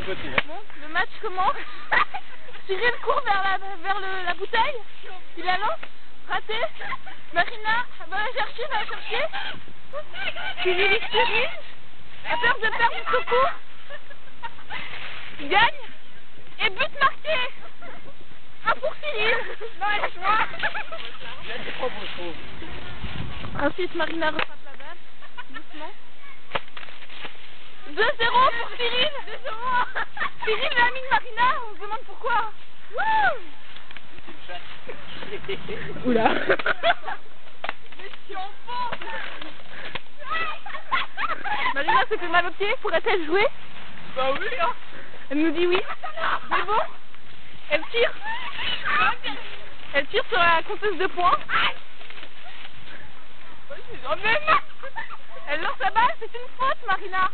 Bon, le match commence. Cyril court vers la bouteille. Il la lance. Raté. Marina va la chercher, Cyril a peur de perdre son coup. Il gagne. Et but marqué. 1 pour Cyril. Non, lâche-moi. Ensuite, Marina rattrape la balle. Doucement. 2-0 pour Cyril. 2-0. Cyril l'a mis de Marina. On se demande pourquoi. Wouh. Oula. Mais tu en penses. Marina se fait mal au pied. Pourrait-elle jouer? Bah oui, hein. Elle nous dit oui. Mais bon, elle tire. Elle tire sur la compteuse de points. Elle lance la balle, c'est une faute, Marina.